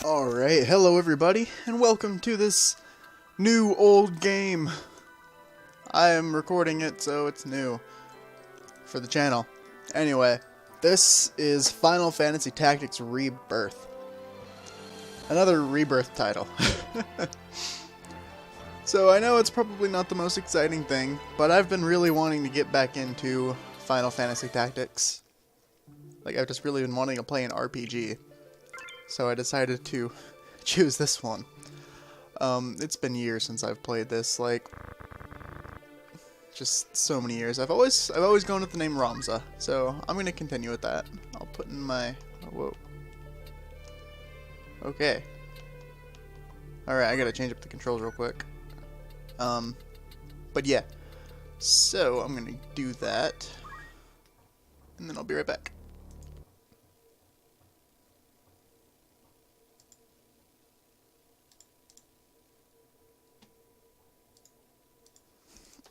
Alright, hello everybody, and welcome to this new old game. I am recording it, so it's new for the channel. Anyway, this is Final Fantasy Tactics Rebirth. Another Rebirth title. So I know it's probably not the most exciting thing, but I've been really wanting to get back into Final Fantasy Tactics. Like, I've just really been wanting to play an RPG. So I decided to choose this one. It's been years since I've played this, like, just so many years. I've always gone with the name Ramza, so I'm gonna continue with that. I'll put in my, whoa. Okay. Alright, I gotta change up the controls real quick. But yeah. So, I'm gonna do that, and then I'll be right back.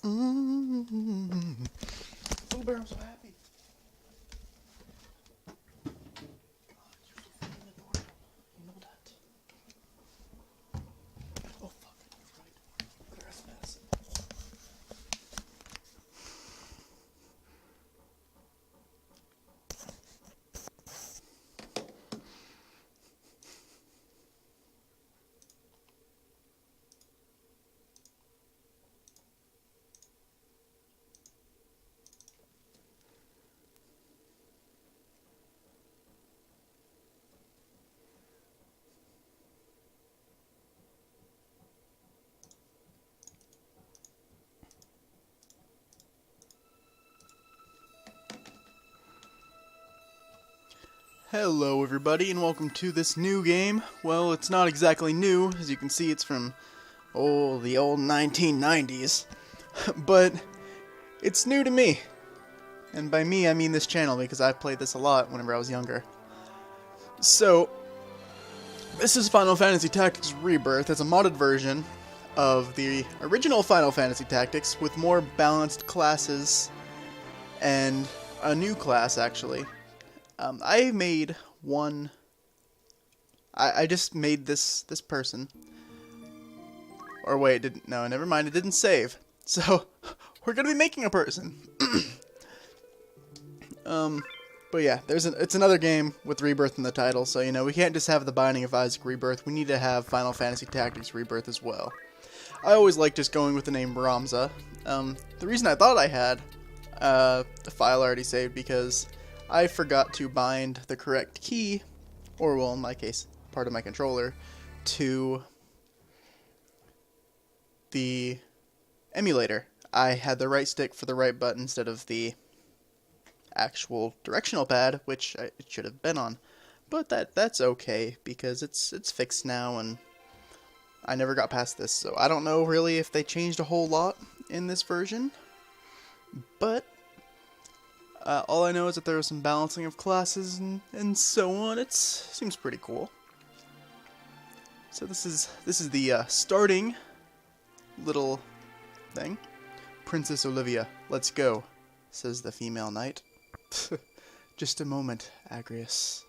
Oh, bear, I'm so happy. You know that. Oh, fuck. You're right. Better have medicine. Hello everybody, and welcome to this new game. Well, it's not exactly new. As you can see, it's from the old 1990s. But it's new to me. And by me, I mean this channel, because I've played this a lot whenever I was younger. So, this is Final Fantasy Tactics Rebirth. It's a modded version of the original Final Fantasy Tactics with more balanced classes and a new class, actually. I made one. I just made this person. Or wait, didn't? No, never mind. It didn't save. So we're gonna be making a person. But yeah, it's another game with Rebirth in the title. So you know we can't just have the Binding of Isaac Rebirth. We need to have Final Fantasy Tactics Rebirth as well. I always like just going with the name Ramza. The reason I thought I had the file already saved because I forgot to bind the correct key, or well, in my case, part of my controller, to the emulator. I had the right stick for the right button instead of the actual directional pad, which it should have been on. But that's okay, because it's fixed now, and I never got past this, so I don't know really if they changed a whole lot in this version, but all I know is that there was some balancing of classes and so on. It seems pretty cool. So this is the starting little thing. Princess Olivia, let's go, says the female knight. Just a moment, Agrius.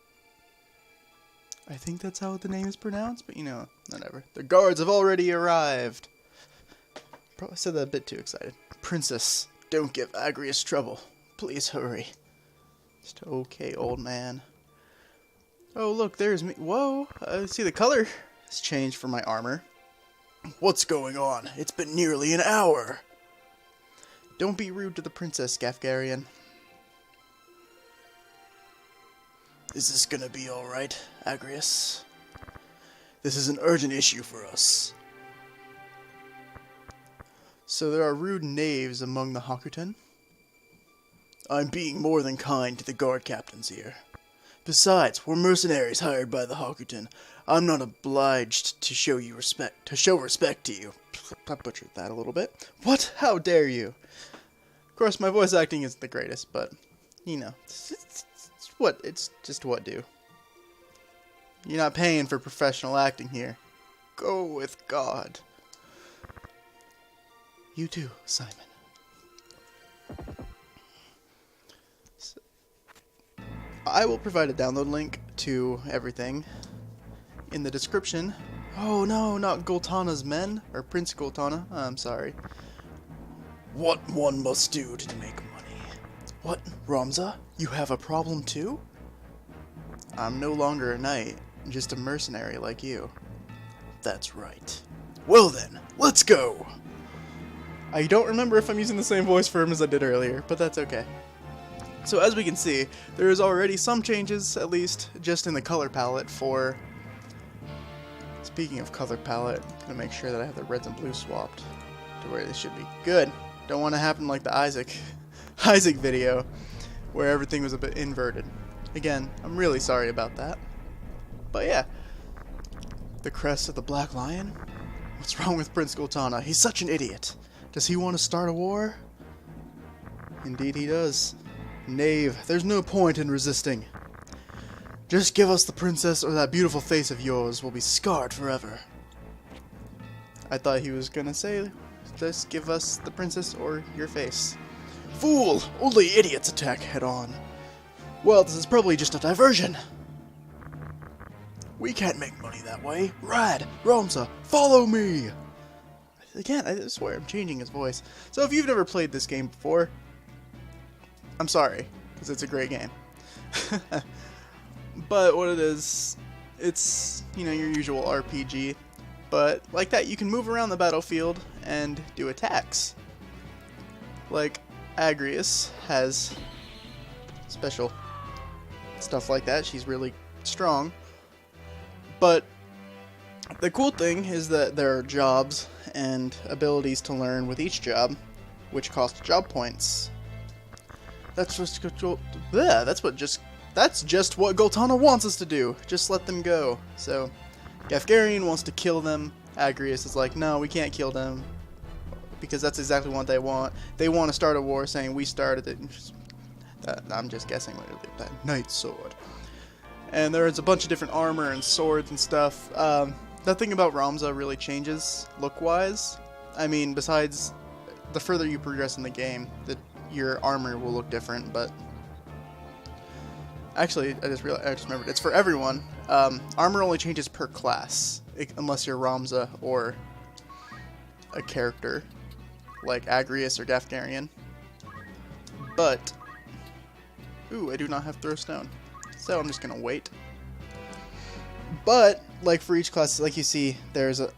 I think that's how the name is pronounced, but you know, whatever. The guards have already arrived. Probably said that a bit too excited. Princess, don't give Agrius trouble. Please hurry. Just okay, old man. Oh, look, there's me. Whoa, see the color has changed for my armor. What's going on? It's been nearly an hour. Don't be rude to the princess, Gafgarian. Is this gonna be alright, Agrius? This is an urgent issue for us. So there are rude knaves among the Hakuten? I'm being more than kind to the guard captains here. Besides, we're mercenaries hired by the Hakuten. I'm not obliged to show respect to you. I butchered that a little bit. What? How dare you? Of course, my voice acting isn't the greatest, but you know, it's just what do. You're not paying for professional acting here. Go with God. You too, Simon. I will provide a download link to everything in the description. Oh no, not Gultana's men, or Prince Gultana, I'm sorry. What one must do to make money. What, Ramza? You have a problem too? I'm no longer a knight, just a mercenary like you. That's right. Well then, let's go! I don't remember if I'm using the same voice for him as I did earlier, but that's okay. So as we can see, there is already some changes, at least, just in the color palette for... Speaking of color palette, I'm going to make sure that I have the reds and blues swapped to where they should be. Good! Don't want to happen like the Isaac video, where everything was a bit inverted. Again, I'm really sorry about that. But yeah, the crest of the Black Lion? What's wrong with Prince Gultana? He's such an idiot. Does he want to start a war? Indeed he does. Knave, there's no point in resisting. Just give us the princess or that beautiful face of yours will be scarred forever. I thought he was gonna say, just give us the princess or your face. Fool! Only idiots attack head-on. Well, this is probably just a diversion. We can't make money that way. Rad! Ramza, follow me! Again, I swear I'm changing his voice. So if you've never played this game before, I'm sorry, because it's a great game. But what it is, it's, you know, your usual RPG. But like that, you can move around the battlefield and do attacks. Like, Agrias has special stuff like that. She's really strong. But the cool thing is that there are jobs and abilities to learn with each job, which cost job points. That's just what Gultana wants us to do. Just let them go. So, Gafgarian wants to kill them. Agrias is like, no, we can't kill them, because that's exactly what they want. They want to start a war, saying we started it. I'm just guessing what it'll be. That Knight Sword. And there's a bunch of different armor and swords and stuff. Nothing about Ramza really changes look-wise. I mean, besides the further you progress in the game, your armor will look different, but... Actually, I just remembered, it's for everyone. Armor only changes per class, unless you're Ramza or a character like Agrias or Gafgarian. But, ooh, I do not have Throw Stone, so I'm just gonna wait. But, like for each class, like you see, there's a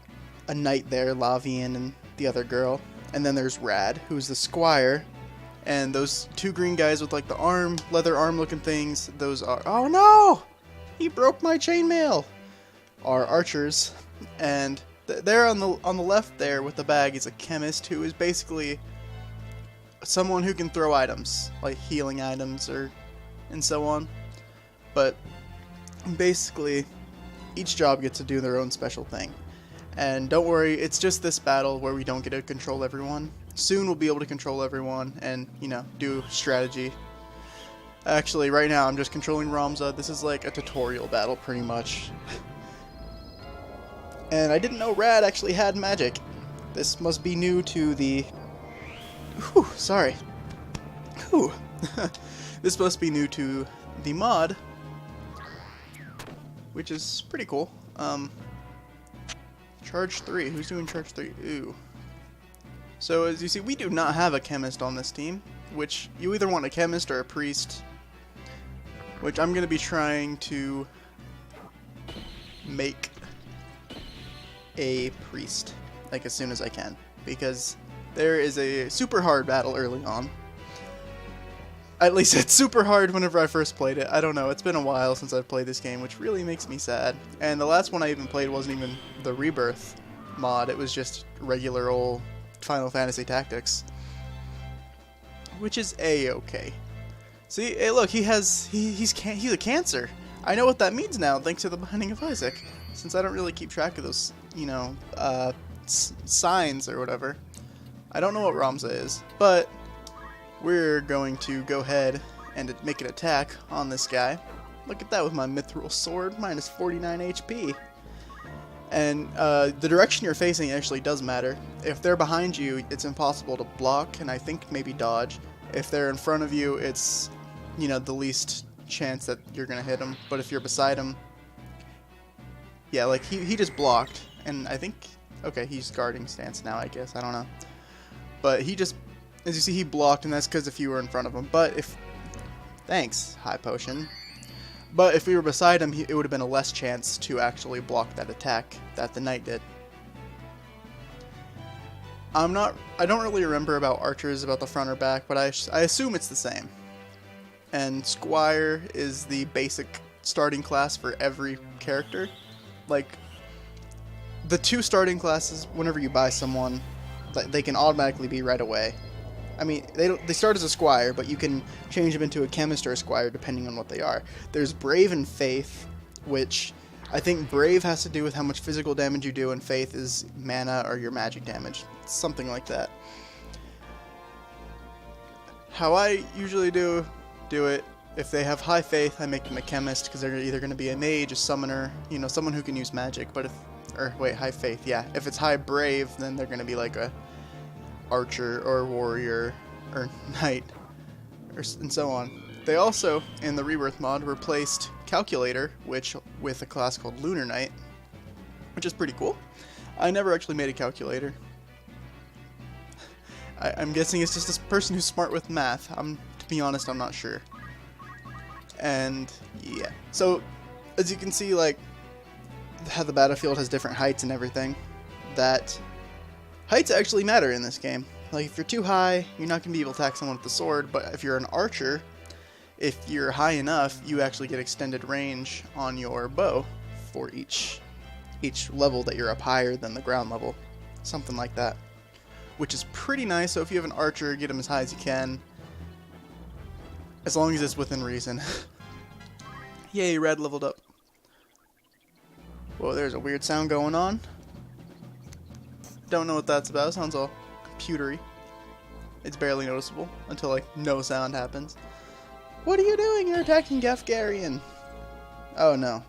knight there, Lavian and the other girl, and then there's Rad, who's the squire. And those two green guys with like the leather arm looking things, those are, oh no! He broke my chainmail! Are archers. And there on the left there with the bag is a chemist who is basically someone who can throw items, like healing items and so on. But basically, each job gets to do their own special thing. And don't worry, it's just this battle where we don't get to control everyone. Soon we'll be able to control everyone and, you know, do strategy. Actually, right now I'm just controlling Ramza. This is like a tutorial battle, pretty much. And I didn't know Rad actually had magic. This must be new to the... Whew, sorry. Whew. This must be new to the mod, which is pretty cool. Charge 3. Who's doing Charge 3? Ooh. So as you see, we do not have a chemist on this team, which you either want a chemist or a priest, which I'm going to be trying to make a priest, like as soon as I can, because there is a super hard battle early on. At least it's super hard whenever I first played it. I don't know, it's been a while since I've played this game, which really makes me sad. And the last one I even played wasn't even the Rebirth mod, it was just regular old Final Fantasy Tactics, which is a-okay. See, hey, look, he's a Cancer. I know what that means now, thanks to the Binding of Isaac, since I don't really keep track of those, you know, signs or whatever. I don't know what Ramza is, but we're going to go ahead and make an attack on this guy. Look at that with my mithril sword, minus 49 HP. And the direction you're facing actually does matter. If they're behind you, it's impossible to block, and I think maybe dodge. If they're in front of you, it's, you know, the least chance that you're going to hit them. But if you're beside them, Yeah, like he just blocked, and I think, okay, he's guarding stance now, I guess, I don't know. But he just, as you see, he blocked, and that's because if you were in front of him. But if, thanks, high potion. But if we were beside him, it would have been a less chance to actually block that attack that the knight did. I don't really remember about archers, about the front or back, but I assume it's the same. And Squire is the basic starting class for every character. Like, the 2 starting classes, whenever you buy someone, they can automatically be right away. I mean, they start as a Squire, but you can change them into a Chemist or a Squire depending on what they are. There's Brave and Faith, which I think Brave has to do with how much physical damage you do, and Faith is mana or your magic damage. Something like that. How I usually do it, if they have high Faith, I make them a Chemist, because they're either going to be a Mage, a Summoner, you know, someone who can use magic. But high Faith, yeah. If it's high Brave, then they're going to be like a Archer or Warrior or Knight, and so on. They also, in the Rebirth mod, replaced Calculator, with a class called Lunar Knight, which is pretty cool. I never actually made a calculator. I'm guessing it's just this person who's smart with math. To be honest, I'm not sure. And yeah, so as you can see, like how the battlefield has different heights and everything, that heights actually matter in this game. Like, if you're too high, you're not going to be able to attack someone with the sword, but if you're an archer, if you're high enough, you actually get extended range on your bow for each level that you're up higher than the ground level. Something like that. Which is pretty nice, so if you have an archer, get him as high as you can. As long as it's within reason. Yay, Red leveled up. Whoa, there's a weird sound going on. Don't know what that's about. It sounds all computery. It's barely noticeable until, like, no sound happens. What are you doing? You're attacking Gafgarian. Oh no.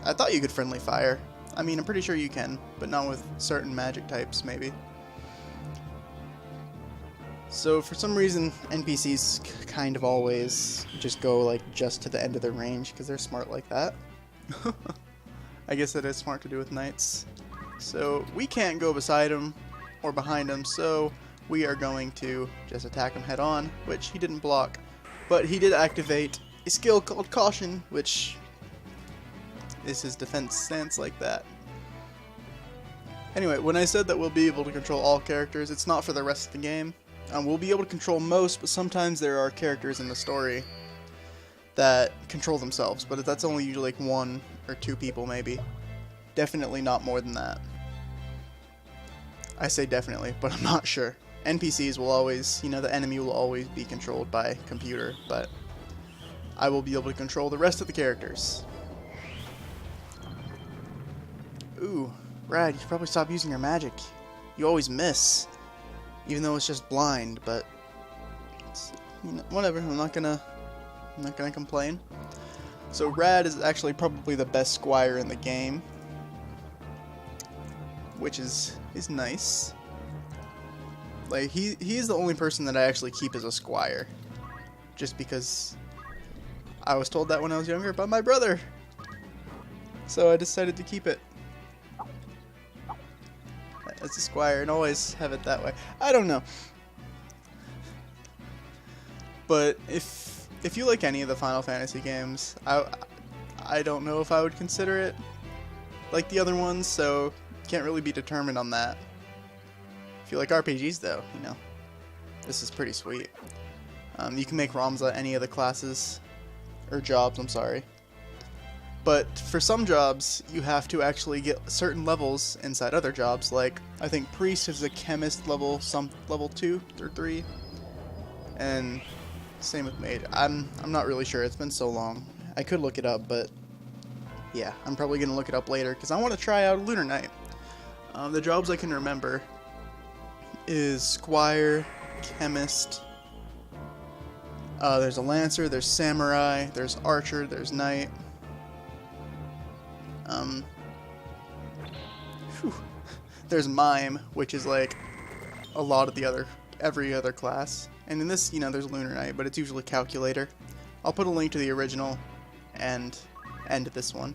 I thought you could friendly fire. I mean, I'm pretty sure you can, but not with certain magic types, maybe. So for some reason, NPCs kind of always just go like just to the end of their range because they're smart like that. I guess it is smart to do with knights. So we can't go beside him or behind him, so we are going to just attack him head on, which he didn't block. But he did activate a skill called Caution, which is his defense stance like that. Anyway, when I said that we'll be able to control all characters, it's not for the rest of the game. We'll be able to control most, but sometimes there are characters in the story that control themselves, but that's only usually like 1 or 2 people maybe. Definitely not more than that. I say definitely, but I'm not sure. NPCs will always, you know, the enemy will always be controlled by computer, but I will be able to control the rest of the characters. Ooh, Brad, you should probably stop using your magic. You always miss. Even though it's just blind, but it's, you know, whatever. I'm not gonna complain. So Rad is actually probably the best squire in the game, which is nice. Like he's the only person that I actually keep as a squire, just because I was told that when I was younger by my brother. So I decided to keep it as a squire and always have it that way. I don't know. But if you like any of the Final Fantasy games, I don't know if I would consider it like the other ones, so can't really be determined on that. If you like RPGs though, you know, this is pretty sweet. You can make ROMs any of the classes, or jobs, I'm sorry. But for some jobs, you have to actually get certain levels inside other jobs, like, I think Priest is a Chemist level 2 or 3, and same with Maid. I'm not really sure, it's been so long. I could look it up, but yeah, I'm probably going to look it up later, because I want to try out Lunar Knight. The jobs I can remember is Squire, Chemist, there's a Lancer, there's Samurai, there's Archer, there's Knight. There's Mime, which is like a lot of every other class. And in this, you know, there's Lunar Knight, but it's usually Calculator. I'll put a link to the original and this one.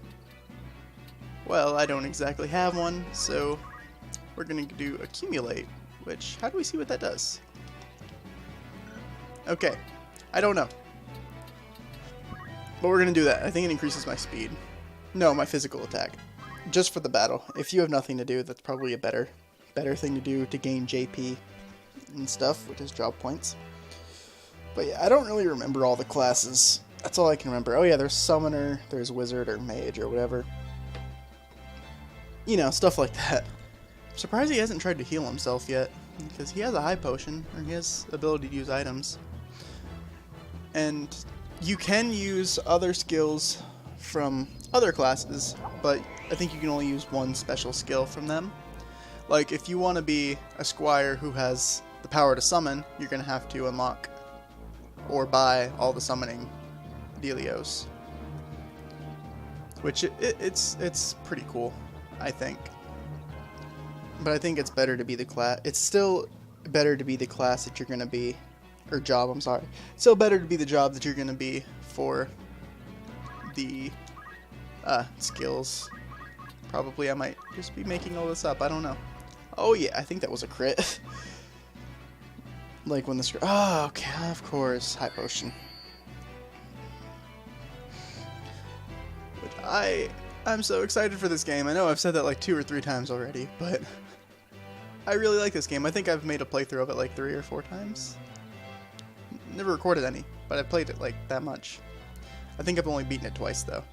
Well, I don't exactly have one, so we're going to do accumulate, which, how do we see what that does? Okay, I don't know. But we're going to do that. I think it increases my speed. No, my physical attack. Just for the battle. If you have nothing to do, that's probably a better thing to do to gain JP and stuff, which is job points. But yeah, I don't really remember all the classes. That's all I can remember. Oh yeah, there's Summoner, there's Wizard or Mage or whatever. You know, stuff like that. I'm surprised he hasn't tried to heal himself yet, because he has a high potion, or he has the ability to use items. And you can use other skills from other classes, but I think you can only use one special skill from them. Like, if you want to be a squire who has the power to summon, you're going to have to unlock or buy all the summoning dealios. Which, it's pretty cool, I think. But I think it's better to be the class. It's still better to be the class that you're going to be, or job, I'm sorry. It's still better to be the job that you're going to be for the skills. Probably I might just be making all this up, I don't know. Oh yeah, I think that was a crit. Like when the oh, okay, of course, high potion. Which I'm so excited for this game. I know I've said that like 2 or 3 times already, but I really like this game. I think I've made a playthrough of it like 3 or 4 times. Never recorded any, but I played it like that much. I think I've only beaten it twice though.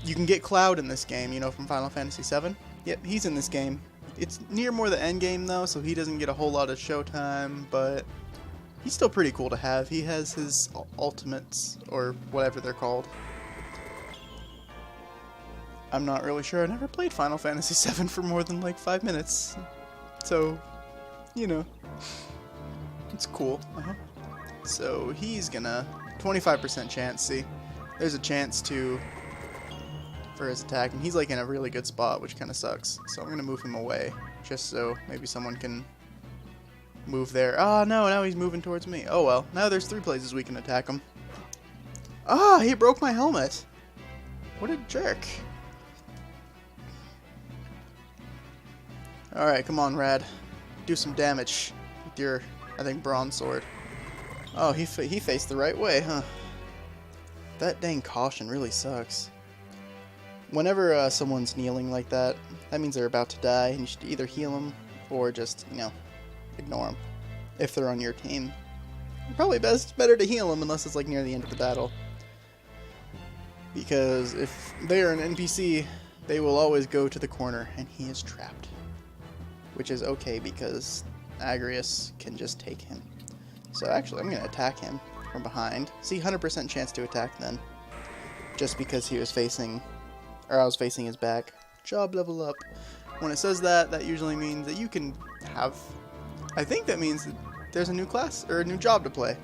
You can get Cloud in this game, you know, from Final Fantasy VII. Yep, he's in this game. It's near more the end game though, so he doesn't get a whole lot of showtime, but he's still pretty cool to have. He has his ultimates, or whatever they're called. I'm not really sure. I never played Final Fantasy VII for more than like 5 minutes. So, you know, it's cool. So he's gonna 25% chance. See, there's a chance for his attack, and he's like in a really good spot, which kind of sucks. So I'm gonna move him away, just so maybe someone can move there. Oh no, now he's moving towards me. Oh well, now there's 3 places we can attack him. Ah, he broke my helmet. What a jerk. Alright, come on, Rad. Do some damage with your, I think, bronze sword. Oh, he faced the right way, huh? That dang caution really sucks. Whenever someone's kneeling like that, that means they're about to die, and you should either heal them or just, you know, ignore them if they're on your team. Probably better to heal them unless it's like near the end of the battle. Because if they are an NPC, they will always go to the corner, and he is trapped. Which is okay, because Agrius can just take him. So actually, I'm going to attack him from behind. See, 100% chance to attack then. Just because he was facing, or I was facing his back. Job level up. When it says that, that usually means that you can have, I think that means that there's a new class, or a new job to play.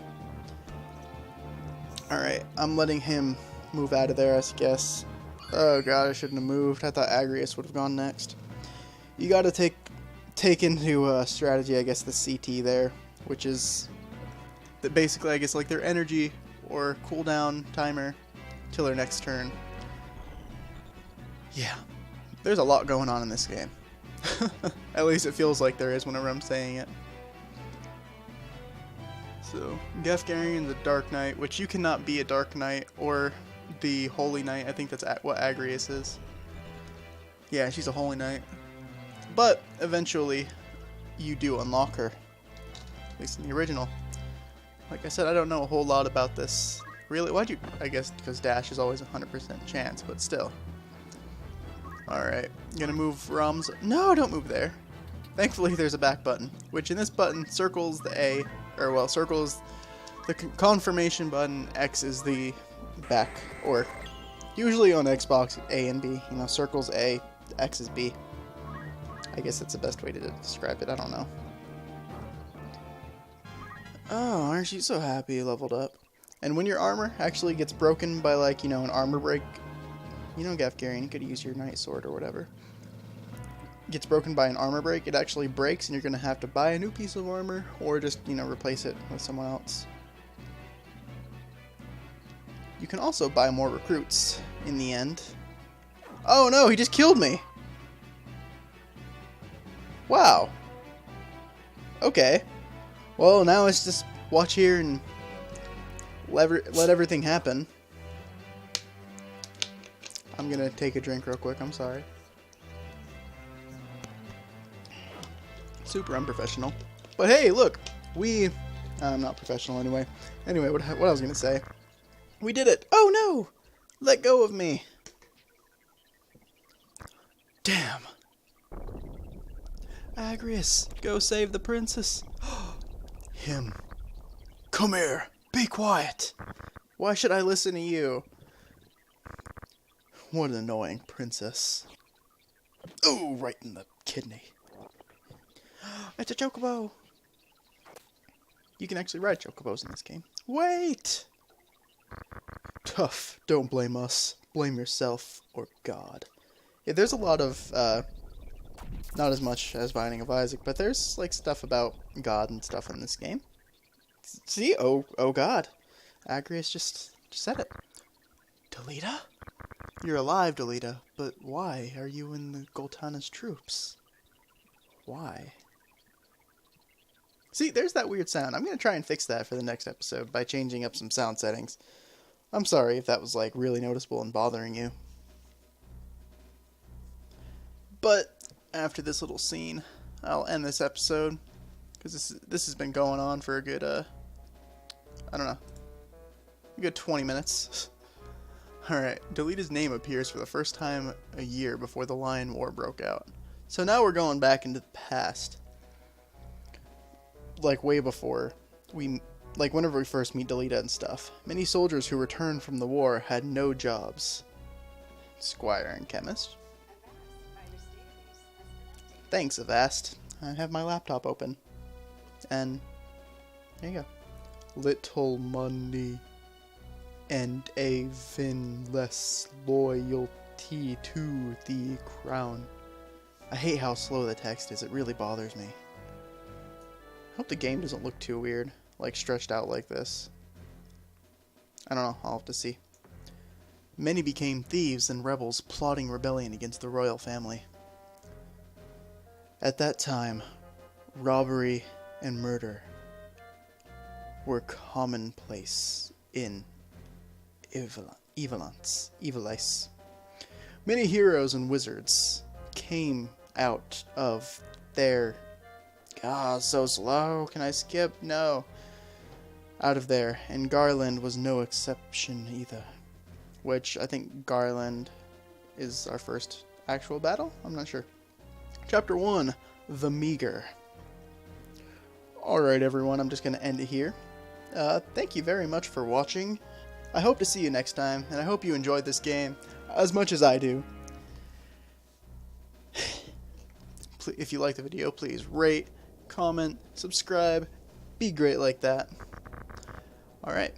Alright, I'm letting him move out of there, I guess. Oh god, I shouldn't have moved. I thought Agrius would have gone next. You gotta take into strategy, I guess, the CT there, which is basically, I guess, like their energy or cooldown timer till their next turn. Yeah, there's a lot going on in this game. At least it feels like there is whenever I'm saying it. So, Gefgarian's a Dark Knight, which you cannot be a Dark Knight or the Holy Knight. I think that's what Agrius is. Yeah, she's a Holy Knight. But eventually, you do unlock her. At least in the original. Like I said, I don't know a whole lot about this. Really? Why'd you? I guess because dash is always a 100% chance, but still. Alright, gonna move Rom's. No, don't move there. Thankfully, there's a back button, which in this button circles the A, or well, circles the confirmation button. X is the back, or usually on Xbox, A and B. You know, circles A, X is B. I guess that's the best way to describe it. I don't know. Oh, aren't you so happy you leveled up? And when your armor actually gets broken by, like, you know, an armor break, you know, Gefgarian, you could use your Knight Sword or whatever. Gets broken by an armor break, it actually breaks, and you're going to have to buy a new piece of armor, or just, you know, replace it with someone else. You can also buy more recruits in the end. Oh no, he just killed me! Wow. Okay. Well, now let's just watch here and let everything happen. I'm gonna take a drink real quick, I'm sorry. Super unprofessional. But hey, look! I'm not professional anyway. Anyway, what I was gonna say. We did it! Oh no! Let go of me! Damn! Agrius, go save the princess. Him. Come here! Be quiet! Why should I listen to you? What an annoying princess. Ooh, right in the kidney. It's a chocobo! You can actually ride chocobos in this game. Wait! Tough. Don't blame us. Blame yourself or God. Yeah, there's a lot of, not as much as Binding of Isaac, but there's, like, stuff about God and stuff in this game. See? Oh God. Agrius just said it. Delita? You're alive, Delita, but why are you in the Goltana's troops? Why? See, there's that weird sound. I'm going to try and fix that for the next episode by changing up some sound settings. I'm sorry if that was, like, really noticeable and bothering you. But after this little scene, I'll end this episode, because this has been going on for a good, I don't know, a good 20 minutes. Alright, Delita's name appears for the first time a year before the Lion War broke out. So now we're going back into the past. Like, way before whenever we first meet Delita and stuff. Many soldiers who returned from the war had no jobs. Squire and chemist. Thanks, Avast. I have my laptop open. And there you go. Little money and even less loyalty to the crown. I hate how slow the text is. It really bothers me. I hope the game doesn't look too weird, like stretched out like this. I don't know. I'll have to see. Many became thieves and rebels plotting rebellion against the royal family. At that time, robbery and murder were commonplace in Evilice. Many heroes and wizards came out of there. So slow. Can I skip? No. Out of there, and Garland was no exception either. Which, I think Garland is our first actual battle? I'm not sure. Chapter 1, The Meager. Alright everyone, I'm just going to end it here. Thank you very much for watching. I hope to see you next time, and I hope you enjoyed this game as much as I do. If you like the video, please rate, comment, subscribe, be great like that. Alright.